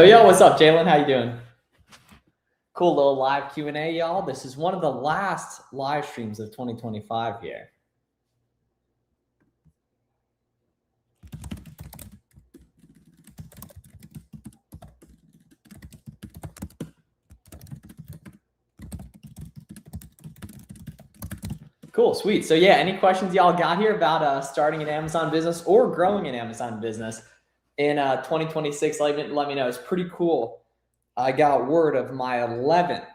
Yo, what's up, Jalen? How you doing? Cool little live Q&A, y'all. This is one of the last live streams of 2025 here. Cool, sweet. So yeah, any questions y'all got here about starting an Amazon business or growing an Amazon business in 2026? Let me know. It's pretty cool. I got word of my 11th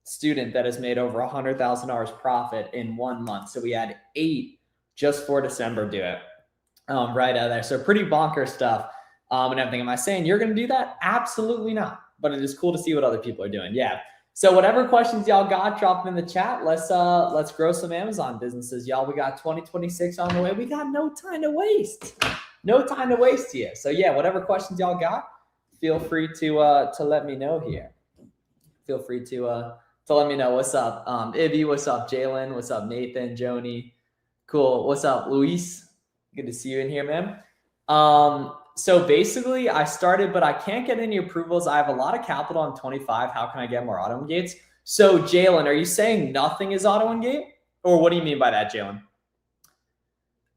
student that has made over $100,000 profit in 1 month. So we had 8 just for December do it right out of there. So pretty bonker stuff and everything. Am I saying you're going to do that? Absolutely not. But it is cool to see what other people are doing. Yeah. So whatever questions y'all got, drop them in the chat. Let's grow some Amazon businesses, y'all. We got 2026 on the way. We got no time to waste. No time to waste here. So yeah, whatever questions y'all got, feel free to let me know here. Feel free to let me know. What's up, Ibby? What's up, Jalen? What's up, Nathan? Joni? Cool. What's up, Luis? Good to see you in here, man. So basically I started, but I can't get any approvals. I have a lot of capital. I'm 25. How can I get more auto engates? So Jalen, are you saying nothing is auto engate? Or what do you mean by that, Jalen?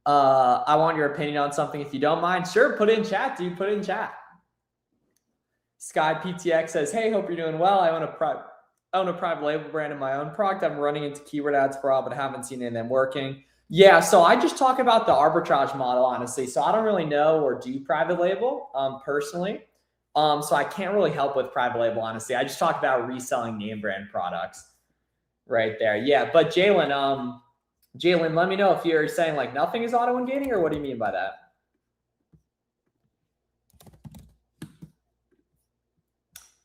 I want your opinion on something if you don't mind. Sure, put it in chat, dude. Put it in chat. Sky PTX says, hey, hope you're doing well. I own a private label brand in my own product. I'm running into keyword ads for all, but haven't seen any of them working. Yeah, so I just talk about the arbitrage model, honestly. So I don't really know or do private label personally. So I can't really help with private label, honestly. I just talk about reselling name brand products right there. Yeah, but Jalen, let me know if you're saying like nothing is auto engating, or what do you mean by that?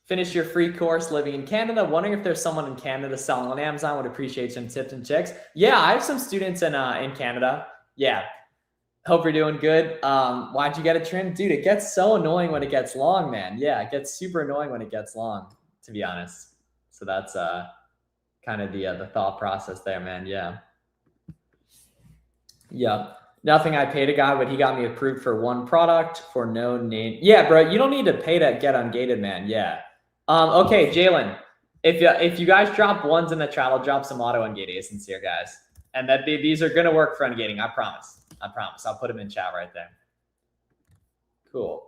Finish your free course living in Canada. Wondering if there's someone in Canada selling on Amazon. Would appreciate some tips and tricks. Yeah, I have some students in Canada. Yeah. Hope you're doing good. Why'd you get it trimmed? Dude, it gets so annoying when it gets long, man. Yeah, it gets super annoying when it gets long, to be honest. So that's kind of the thought process there, man. Yeah. Yeah. Nothing. I paid a guy, but he got me approved for one product for no name. Yeah, bro, you don't need to pay to get ungated, man. Yeah. Okay, Jalen, if you guys drop ones in the chat, I'll drop some auto ungate ASINs here, guys. And that these are going to work for ungating. I promise. I promise. I'll put them in chat right there. Cool.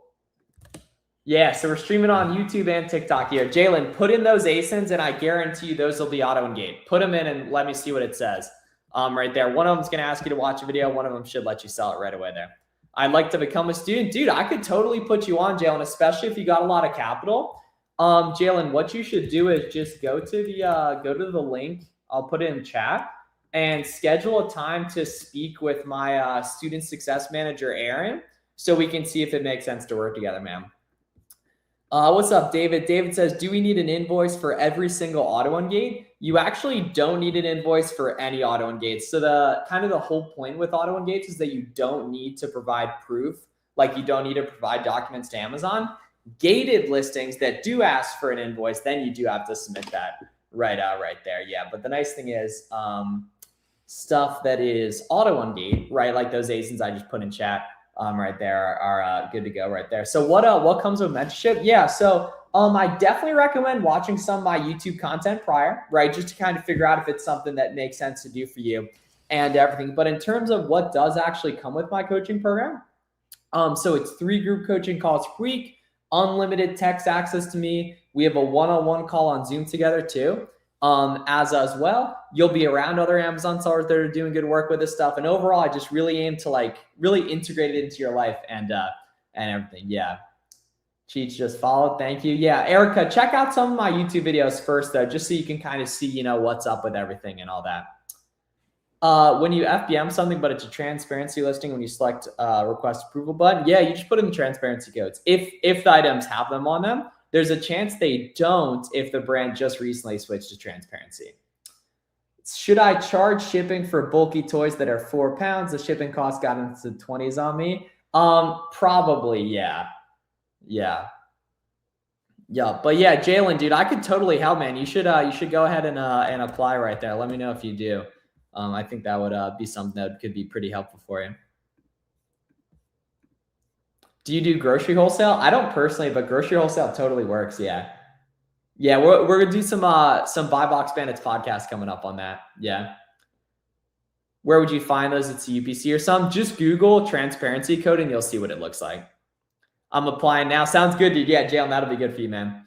Yeah, so we're streaming on YouTube and TikTok here. Jalen, put in those ASINs, and I guarantee you those will be auto ungate. Put them in and let me see what it says. Right there. One of them's going to ask you to watch a video. One of them should let you sell it right away there. I'd like to become a student. Dude, I could totally put you on, Jalen, especially if you got a lot of capital. Jalen, what you should do is just go to the link. I'll put it in chat and schedule a time to speak with my student success manager, Aaron, so we can see if it makes sense to work together, man. What's up, David? David says, do we need an invoice for every single auto ungate? You actually don't need an invoice for any auto ungates. So the whole point with auto ungates is that you don't need to provide proof. Like you don't need to provide documents to Amazon. Gated listings that do ask for an invoice, then you do have to submit that right there. Yeah, but the nice thing is stuff that is auto ungate, right? Like those ASINs I just put in chat right there are good to go right there. So what comes with mentorship? Yeah, so I definitely recommend watching some of my YouTube content prior, right? Just to kind of figure out if it's something that makes sense to do for you and everything. But in terms of what does actually come with my coaching program, so it's 3 group coaching calls per week, unlimited text access to me. We have a one-on-one call on Zoom together too. As well, you'll be around other Amazon sellers that are doing good work with this stuff. And overall, I just really aim to like really integrate it into your life and everything. Yeah. Cheats just followed. Thank you. Yeah. Erica, check out some of my YouTube videos first though, just so you can kind of see, what's up with everything and all that. When you FBM something, but it's a transparency listing, when you select request approval button, yeah, you just put in the transparency codes. If the items have them on them, there's a chance they don't if the brand just recently switched to transparency. Should I charge shipping for bulky toys that are 4 pounds? The shipping cost got into the 20s on me. Probably, yeah. Yeah. But yeah, Jalen, dude, I could totally help, man. You should go ahead and apply right there. Let me know if you do. I think that would be something that could be pretty helpful for you. Do you do grocery wholesale? I don't personally, but grocery wholesale totally works. Yeah. Yeah, we're gonna do some Buy Box Bandits podcast coming up on that. Yeah. Where would you find those? It's UPC or some. Just Google transparency code and you'll see what it looks like. I'm applying now. Sounds good, dude. Yeah, Jalen, that'll be good for you, man.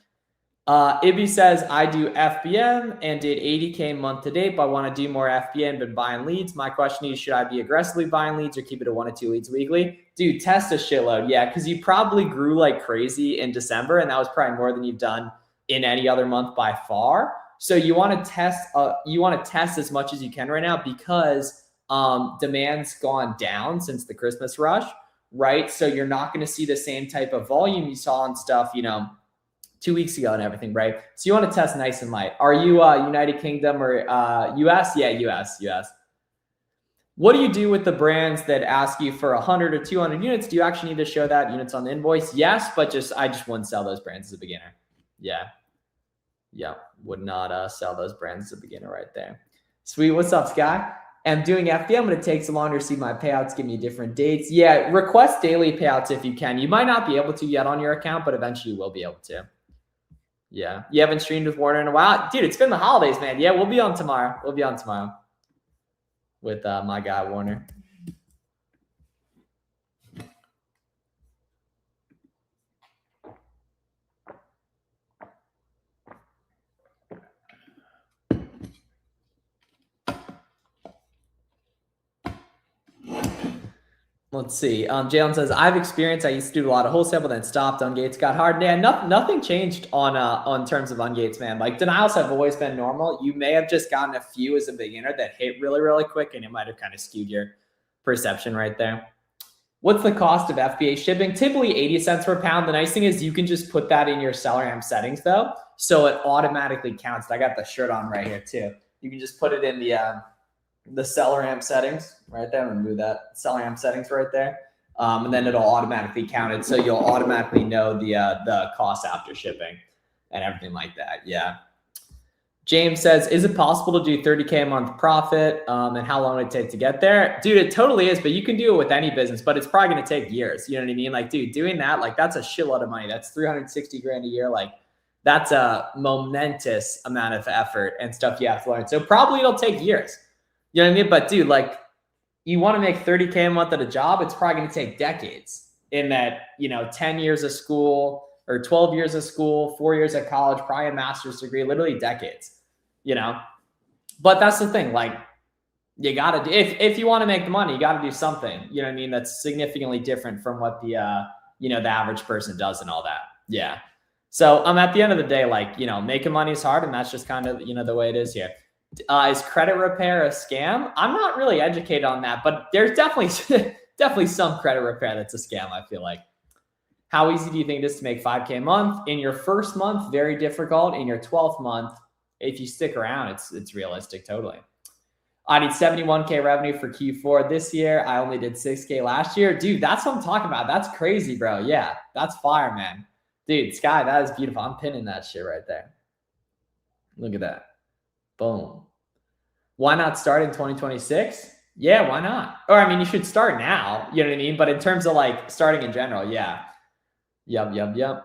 Ibby says, I do FBM and did 80K month to date, but I want to do more FBM, been buying leads. My question is, should I be aggressively buying leads or keep it at 1 to 2 leads weekly? Dude, test a shitload. Yeah, because you probably grew like crazy in December, and that was probably more than you've done in any other month by far. So you want to test as much as you can right now because demand's gone down since the Christmas rush, right? So you're not going to see the same type of volume you saw on stuff, 2 weeks ago and everything, right? So you want to test nice and light. Are you United Kingdom or US? Yeah, US. What do you do with the brands that ask you for 100 or 200 units? Do you actually need to show that units on the invoice? Yes, but I just wouldn't sell those brands as a beginner. Yeah, would not sell those brands as a beginner right there. Sweet, what's up, Sky? I'm doing FBM, but it takes longer to see my payouts. Give me different dates. Yeah, request daily payouts if you can. You might not be able to yet on your account, but eventually you will be able to. Yeah. You haven't streamed with Warner in a while? Dude, it's been the holidays, man. Yeah, we'll be on tomorrow. With my guy, Warner. Let's see. Jalen says, I've experienced, I used to do a lot of wholesale, but then stopped. Ungates got hard. Yeah, nothing changed on terms of ungates, man. Like denials have always been normal. You may have just gotten a few as a beginner that hit really, really quick, and it might have kind of skewed your perception right there. What's the cost of FBA shipping? Typically 80 cents per pound. The nice thing is you can just put that in your SellerAmp settings though. So it automatically counts. I got the shirt on right here too. You can just put it in the SellerAmp settings right there. I'm gonna move that SellerAmp settings right there. And then it'll automatically count it. So you'll automatically know the cost after shipping and everything like that. Yeah. James says, is it possible to do 30K a month profit? And how long would it take to get there? Dude, it totally is, but you can do it with any business, but it's probably going to take years. You know what I mean? Like, dude, doing that, like that's a shitload of money. That's 360 grand a year. Like that's a momentous amount of effort and stuff you have to learn. So probably it'll take years. You know what I mean? But dude, like you want to make 30K a month at a job, it's probably going to take decades in that, 10 years of school or 12 years of school, 4 years of college, probably a master's degree, literally decades, but that's the thing. Like you got to do, if you want to make the money, you got to do something, you know what I mean? That's significantly different from what the average person does and all that. Yeah. So at the end of the day, like, making money is hard and that's just kind of, the way it is here. Is credit repair a scam? I'm not really educated on that, but there's definitely some credit repair that's a scam, I feel like. How easy do you think it is to make 5K a month? In your first month, very difficult. In your 12th month, if you stick around, it's realistic, totally. I need 71K revenue for Q4 this year. I only did 6K last year. Dude, that's what I'm talking about. That's crazy, bro. Yeah, that's fire, man. Dude, Sky, that is beautiful. I'm pinning that shit right there. Look at that. Boom. Why not start in 2026? Yeah, why not? Or I mean, you should start now, you know what I mean? But in terms of like starting in general, yeah. Yep.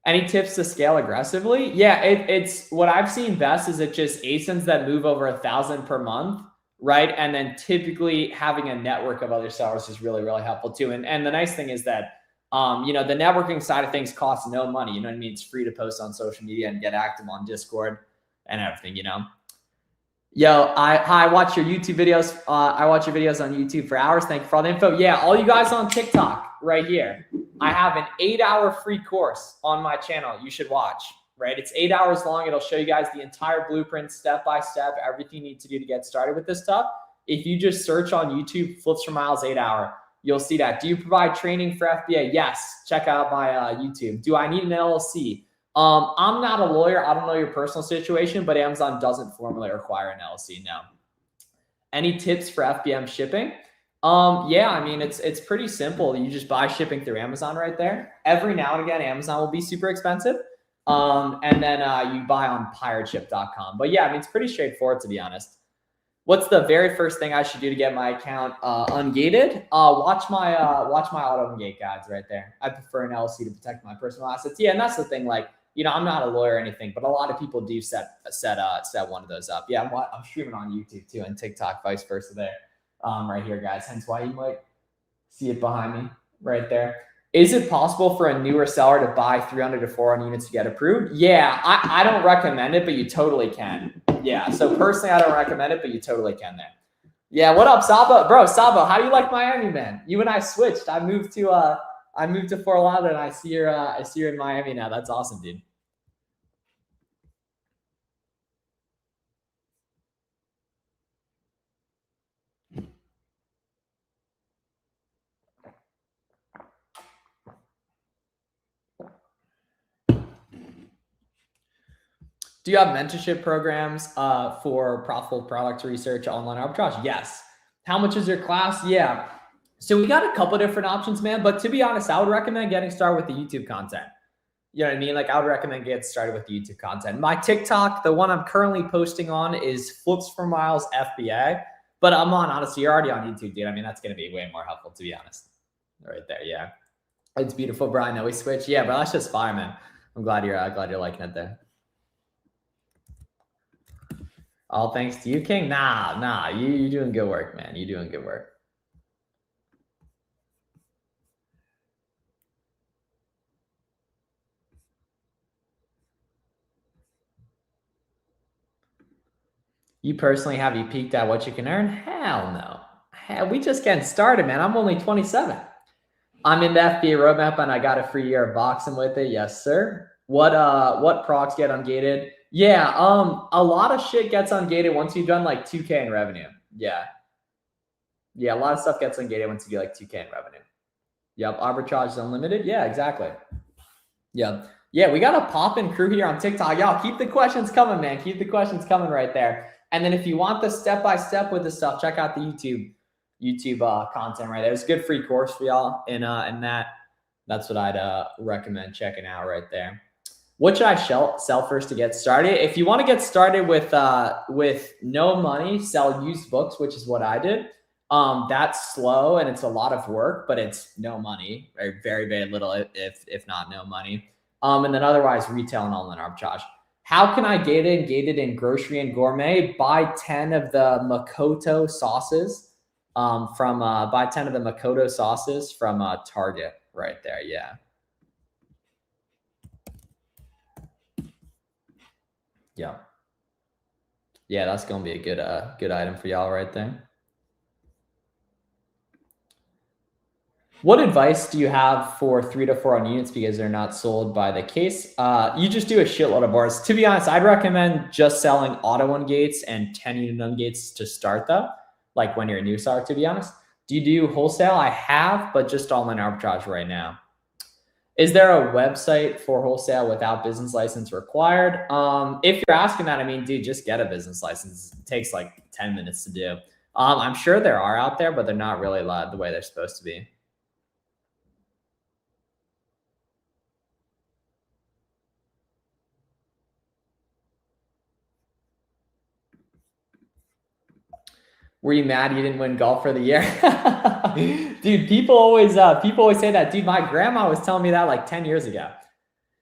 Any tips to scale aggressively? Yeah, it's what I've seen best is it just ASINs that move over 1,000 per month, right? And then typically having a network of other sellers is really, really helpful too. And the nice thing is that, the networking side of things costs no money. You know what I mean? It's free to post on social media and get active on Discord and everything, Yo, I watch your YouTube videos. I watch your videos on YouTube for hours. Thank you for all the info. Yeah, all you guys on TikTok right here. I have an 8-hour free course on my channel you should watch, right? It's 8 hours long. It'll show you guys the entire blueprint, step-by-step, everything you need to do to get started with this stuff. If you just search on YouTube, Flips for Miles 8-hour, you'll see that. Do you provide training for FBA? Yes. Check out my YouTube. Do I need an LLC? I'm not a lawyer. I don't know your personal situation, but Amazon doesn't formally require an LLC. No. Any tips for FBM shipping? Yeah, I mean, it's pretty simple. You just buy shipping through Amazon right there. Every now and again, Amazon will be super expensive. And then you buy on pirateship.com. But yeah, I mean, it's pretty straightforward, to be honest. What's the very first thing I should do to get my account ungated? Watch my auto ungate guides right there. I prefer an LLC to protect my personal assets. Yeah, and that's the thing. Like, you know, I'm not a lawyer or anything, but a lot of people do set one of those up. Yeah, I'm streaming on YouTube too and TikTok, vice versa there. Right here, guys. Hence why you might see it behind me right there. Is it possible for a newer seller to buy 300 to 400 units to get approved? Yeah, I don't recommend it, but you totally can. Yeah, so personally, I don't recommend it, but you totally can there. Yeah, what up, Saba? Bro, Saba, how do you like Miami, man? You and I switched. I moved to Fort Lauderdale, and I see you're in Miami now. That's awesome, dude. Do you have mentorship programs for profitable product research, online arbitrage? Yes. How much is your class? Yeah. So we got a couple different options, man. But to be honest, I would recommend getting started with the YouTube content. You know what I mean? Like, I would recommend getting started with the YouTube content. My TikTok, the one I'm currently posting on, is Flips for Miles FBA. But I'm on, honestly, you're already on YouTube, dude. I mean, that's going to be way more helpful, to be honest. Right there, yeah. It's beautiful, bro. I know we switched. Yeah, but that's just fine, man. I'm glad you're liking it there. All thanks to you, King. Nah. You're doing good work, man. You're doing good work. You personally, have you peaked at what you can earn? Hell no. Hell, we just getting started, man. I'm only 27. I'm in the FBA roadmap, and I got a free year of boxing with it. Yes, sir. What procs get ungated? Yeah, a lot of shit gets ungated once you've done like 2K in revenue. Yeah, a lot of stuff gets ungated once you get like 2K in revenue. Yep, arbitrage is unlimited. Yeah, exactly. Yep. Yeah, we got a poppin' crew here on TikTok. Y'all keep the questions coming, man. Keep the questions coming right there. And then if you want the step-by-step with this stuff, check out the YouTube content right there. It's a good free course for y'all, and that's what I'd recommend checking out right there. What should I sell first to get started? If you want to get started with no money, sell used books, which is what I did. That's slow and it's a lot of work, but it's no money, or very, very little, if not no money. And then otherwise retail and online arbitrage. How can I gate it in grocery and gourmet? Buy 10 of the Makoto sauces buy 10 of the Makoto sauces from Target right there. Yeah. Yeah, that's gonna be a good item for y'all right there. What advice do you have for 3 to 4 on units because they're not sold by the case? You just do a shitload of bars. To be honest, I'd recommend just selling auto ungates and 10 unit ungates to start though, like when you're a new seller, to be honest. Do you do wholesale? I have, but just online arbitrage right now. Is there a website for wholesale without business license required? If you're asking that, I mean, dude, just get a business license. It takes like 10 minutes to do. I'm sure there are out there, but they're not really allowed the way they're supposed to be. Were you mad you didn't win golf for the year? Dude, people always say that. Dude, my grandma was telling me that like 10 years ago.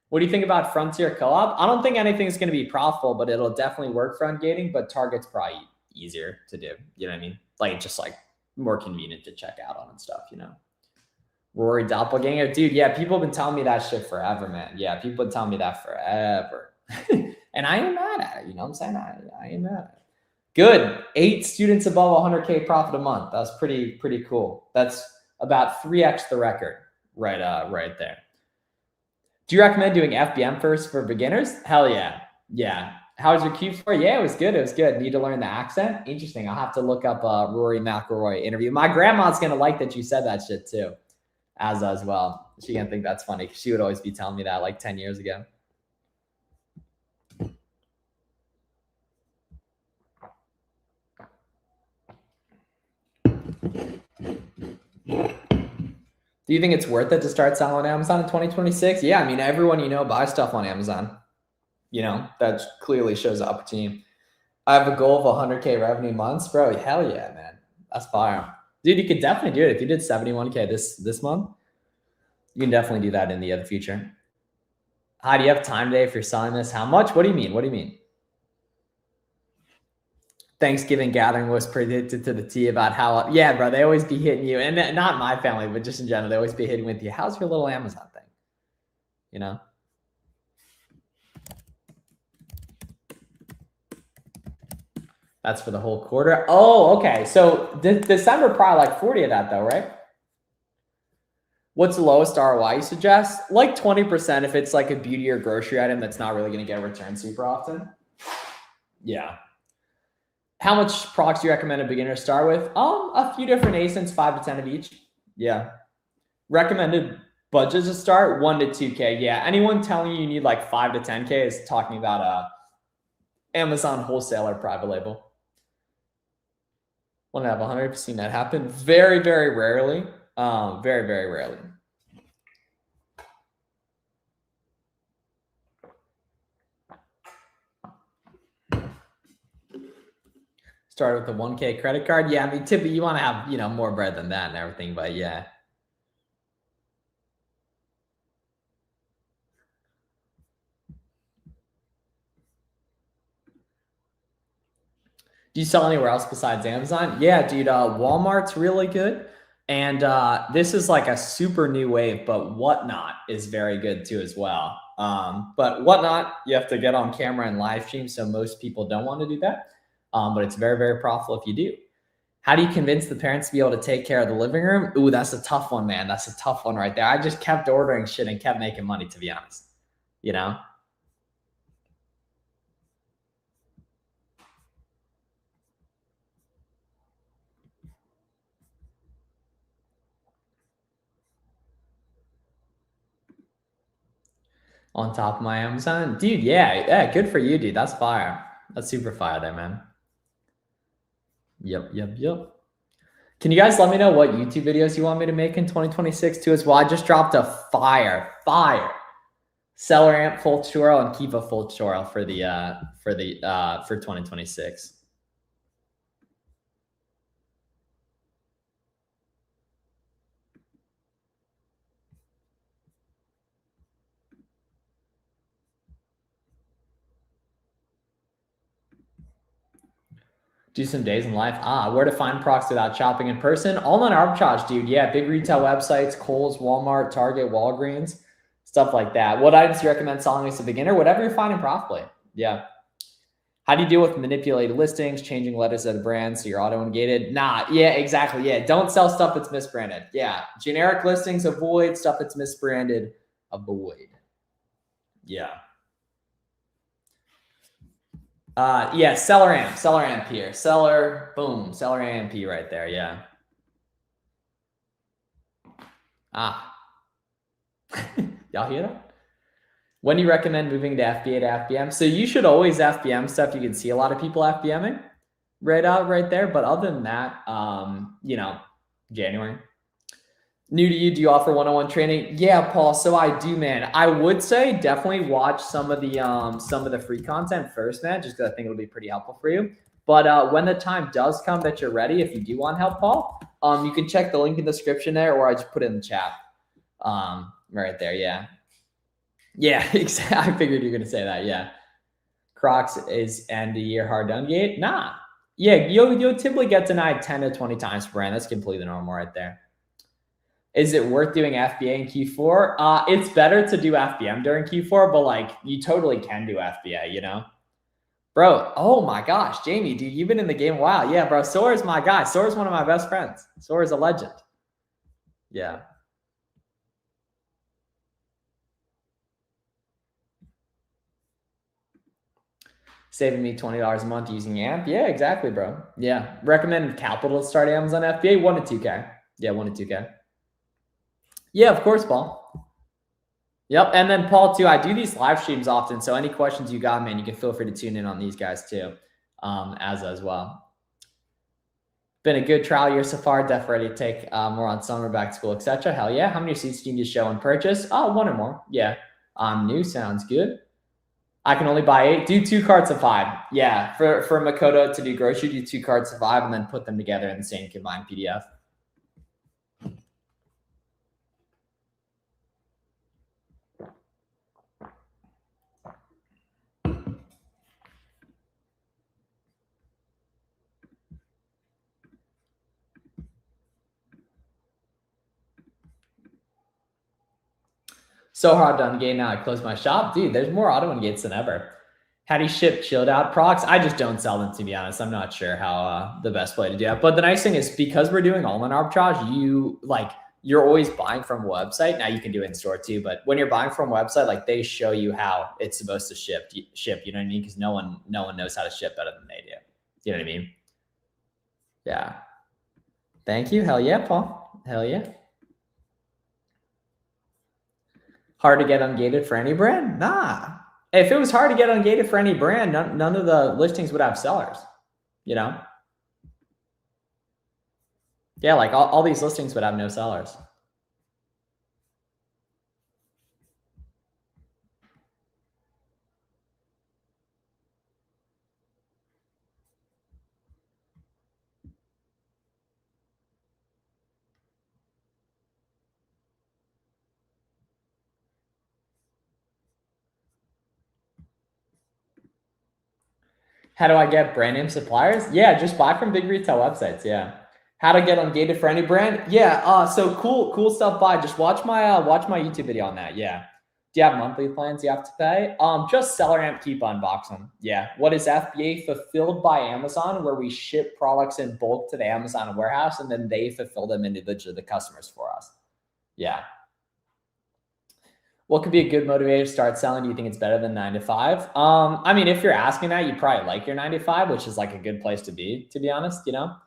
What do you think about Frontier Co-op? I don't think anything is going to be profitable, but it'll definitely work for ungating, but Target's probably easier to do. You know what I mean? Like, just like more convenient to check out on and stuff, you know? Rory Doppelganger. Dude, yeah, people have been telling me that shit forever, man. Yeah, people have been telling me that forever. And I ain't mad at it. You know what I'm saying? I ain't mad at it. Good. 8 students above 100K profit a month. That's pretty cool. That's about 3x the record right there. Do you recommend doing FBM first for beginners? Hell yeah. Yeah. How was your cube score? Yeah, it was good. It was good. Need to learn the accent? Interesting. I'll have to look up a Rory McIlroy interview. My grandma's going to like that you said that shit too, as well. She gonna think that's funny. She would always be telling me that like 10 years ago. Do you think it's worth it to start selling on Amazon in 2026? Yeah, I mean, everyone you know buys stuff on Amazon. You know, that clearly shows the opportunity. I have a goal of 100K revenue months, bro. Hell yeah, man. That's fire. Dude, you could definitely do it. If you did 71K this month, you can definitely do that in the future. Hi, do you have time today if you're selling this? How much? What do you mean? What do you mean? Thanksgiving gathering was predicted to the T about how, yeah, bro, they always be hitting you. And not my family, but just in general, they always be hitting with you. How's your little Amazon thing? You know? That's for the whole quarter. Oh, okay. So December probably like 40 of that though, right? What's the lowest ROI you suggest? Like 20% if it's like a beauty or grocery item that's not really going to get a return super often. Yeah. How much products do you recommend a beginner start with? A few different ASINs, 5 to 10 of each. Yeah. Recommended budget to start 1 to 2K. Yeah. Anyone telling you need like 5 to 10K is talking about Amazon wholesaler private label. 1 out of 100 seen that happen. Very, very rarely. Very, very rarely. Started with a 1K credit card. Yeah, I mean, typically you want to have, more bread than that and everything, but yeah. Do you sell anywhere else besides Amazon? Yeah, dude, Walmart's really good. And this is like a super new wave, but Whatnot is very good too as well. But Whatnot, you have to get on camera and live stream, so most people don't want to do that. But it's very, very profitable if you do. How do you convince the parents to be able to take care of the living room? Ooh, that's a tough one, man. That's a tough one right there. I just kept ordering shit and kept making money, to be honest. On top of my Amazon. Dude, yeah, good for you, dude. That's fire. That's super fire there, man. Yep. Can you guys let me know what YouTube videos you want me to make in 2026 too as well? I just dropped a fire seller amp full tutorial and Kiva full tutorial for 2026. Do some days in life. Where to find products without shopping in person? Online arbitrage, dude. Yeah, big retail websites, Kohl's, Walmart, Target, Walgreens, stuff like that. What items do you recommend selling as a beginner? Whatever you're finding profitably. Yeah. How do you deal with manipulated listings, changing letters of the brand so you're auto-ungated? Nah, yeah, exactly. Yeah, don't sell stuff that's misbranded. Yeah, generic listings, avoid. Stuff that's misbranded, avoid. Yeah. Yeah, seller amp here. Seller, boom, seller AMP right there. Yeah. Y'all hear that? When do you recommend moving to FBA to FBM? So you should always FBM stuff. You can see a lot of people FBMing right there. But other than that, January. New to you, do you offer one-on-one training? Yeah, Paul. So I do, man. I would say definitely watch some of the free content first, man, just because I think it'll be pretty helpful for you. But when the time does come that you're ready, if you do want help, Paul, you can check the link in the description there, or I just put it in the chat. Right there, yeah. Yeah, exactly. I figured you're gonna say that. Yeah. Crocs is end of year hard done gate. Nah. Yeah, you'll typically get denied 10 to 20 times per brand. That's completely normal right there. Is it worth doing FBA in Q4? It's better to do FBM during Q4, but like you totally can do FBA, Bro, oh my gosh, Jamie, dude, you've been in the game a while. Yeah, bro, Sora's my guy. Sora's one of my best friends. Sora's a legend. Yeah. Saving me $20 a month using AMP. Yeah, exactly, bro. Yeah. Recommended capital to start Amazon FBA, 1 to 2K. Yeah, 1 to 2K. Yeah, of course, Paul. Yep. And then Paul too, I do these live streams often. So any questions you got, man, you can feel free to tune in on these guys too, as well. Been a good trial year so far. Definitely ready to take more on summer, back to school, etc. Hell yeah. How many seats do you need to show and purchase? 1 or more. Yeah. New sounds good. I can only buy 8. Do 2 carts of 5. Yeah, for Makoto to do grocery, do 2 carts of 5 and then put them together in the same combined PDF. So hard to ungate now. I closed my shop. Dude, there's more auto ungates than ever. How do you ship chilled out products? I just don't sell them, to be honest. I'm not sure how the best way to do that. But the nice thing is because we're doing all-in arbitrage, you're always buying from a website. Now you can do it in store too, but when you're buying from a website, like they show you how it's supposed to ship, you know what I mean? Because no one knows how to ship better than they do. You know what I mean? Yeah. Thank you. Hell yeah, Paul. Hell yeah. Hard to get ungated for any brand? Nah. If it was hard to get ungated for any brand, none of the listings would have sellers, you know? Yeah, like all these listings would have no sellers. How do I get brand name suppliers? Yeah, just buy from big retail websites. Yeah. How to get ungated for any brand? Yeah. So cool stuff. Buy. Just watch my YouTube video on that. Yeah. Do you have monthly plans you have to pay? Just SellerAmp, keep unboxing. Yeah. What is FBA? Fulfilled by Amazon, where we ship products in bulk to the Amazon warehouse and then they fulfill them individually to the customers for us. Yeah. What could be a good motivator to start selling? Do you think it's better than 9 to 5? I mean, if you're asking that, you probably like your 9 to 5, which is like a good place to be honest, you know?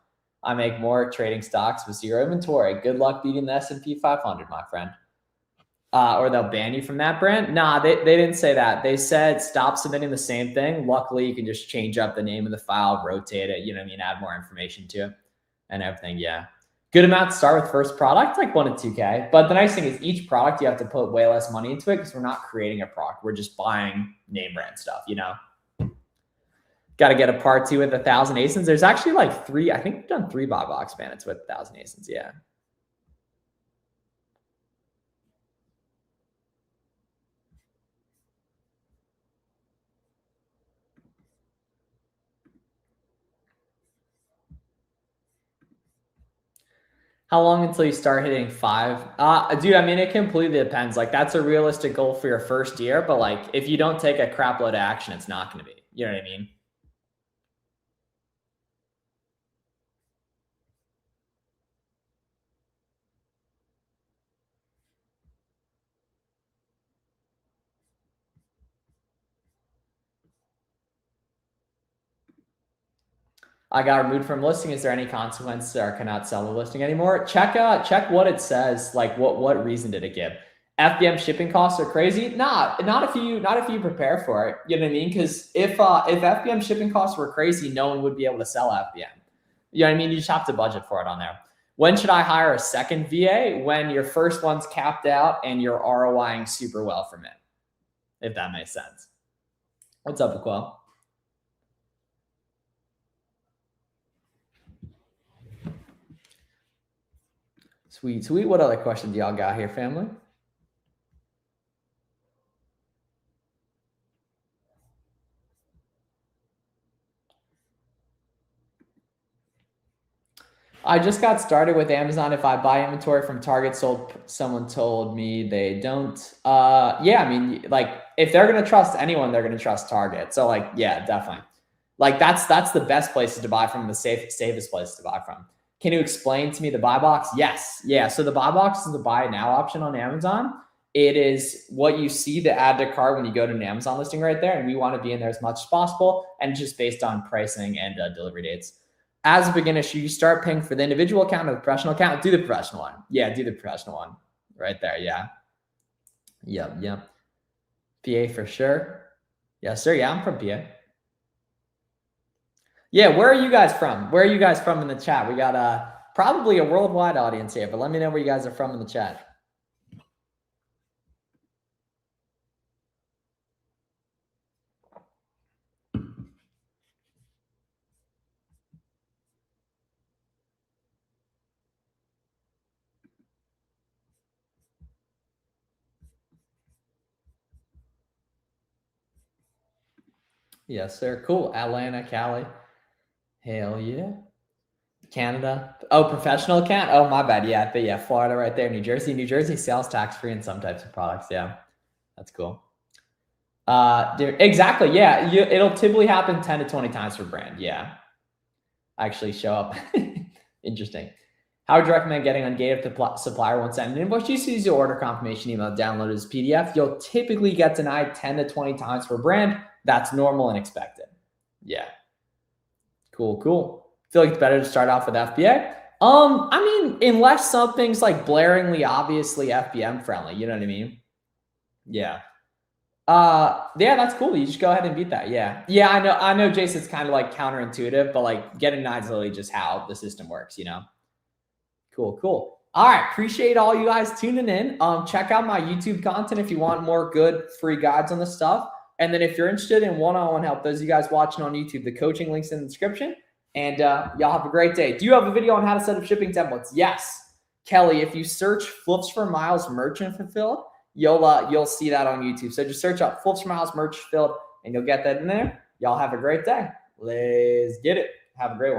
I make more trading stocks with zero inventory. Good luck beating the S&P 500, my friend. Or they'll ban you from that brand. Nah, they didn't say that. They said stop submitting the same thing. Luckily, you can just change up the name of the file, rotate it, you know what I mean, add more information to it and everything. Yeah. Good amount to start with first product, like 1 to 2K. But the nice thing is each product, you have to put way less money into it because we're not creating a product. We're just buying name brand stuff, you know? Got to get a part 2 with 1,000 ASINs. There's actually like 3, I think we've done 3 buy box bandits with 1,000 ASINs. Yeah. How long until you start hitting 5? Dude, I mean, it completely depends. Like that's a realistic goal for your first year, but like if you don't take a crap load of action, it's not going to be, you know what I mean? I got removed from listing. Is there any consequence or cannot sell the listing anymore? Check what it says. Like what reason did it give? FBM shipping costs are crazy. Not if you prepare for it. You know what I mean? Because if FBM shipping costs were crazy, no one would be able to sell FBM. You know what I mean? You just have to budget for it on there. When should I hire a second VA? When your first one's capped out and you're ROIing super well from it. If that makes sense. What's up, Aquel? Sweet. What other question do y'all got here, family? I just got started with Amazon. If I buy inventory from Target, someone told me they don't. Yeah, I mean, like if they're gonna trust anyone, they're gonna trust Target. So like, yeah, definitely. Like that's the best places to buy from, the safest place to buy from. Can you explain to me the buy box? Yes. Yeah. So the buy box is the buy now option on Amazon. It is what you see the add to cart when you go to an Amazon listing right there. And we want to be in there as much as possible. And just based on pricing and delivery dates. As a beginner, should you start paying for the individual account or the professional account? Do the professional one. Yeah, do the professional one right there. Yeah. Yep. PA for sure. Yes, sir. Yeah, I'm from PA. Yeah, where are you guys from? Where are you guys from in the chat? We got probably a worldwide audience here, but let me know where you guys are from in the chat. Yes, sir. Cool. Atlanta, Cali. Hell yeah. Canada. Oh, professional account. Oh, my bad. Yeah, but yeah, Florida right there. New Jersey sales tax free in some types of products. Yeah, that's cool. Exactly. Yeah, it'll typically happen 10 to 20 times per brand. Yeah, actually show up. Interesting. How would you recommend getting ungated if the supplier won't send an invoice? Just use your order confirmation email downloaded as PDF. You'll typically get denied 10 to 20 times per brand. That's normal and expected. Yeah. Cool. I feel like it's better to start off with FBA. I mean, unless something's like blaringly, obviously FBM friendly, you know what I mean? Yeah. Yeah, that's cool. You just go ahead and beat that. Yeah. I know, Jason, it's kind of like counterintuitive, but like getting nines is literally just how the system works, you know? Cool. All right. Appreciate all you guys tuning in. Check out my YouTube content if you want more good free guides on this stuff. And then if you're interested in one-on-one help, those of you guys watching on YouTube, the coaching link's in the description. And y'all have a great day. Do you have a video on how to set up shipping templates? Yes. Kelly, if you search Flips for Miles Merchant Fulfilled, you'll see that on YouTube. So just search up Flips for Miles Merchant Fulfilled and you'll get that in there. Y'all have a great day. Let's get it. Have a great one.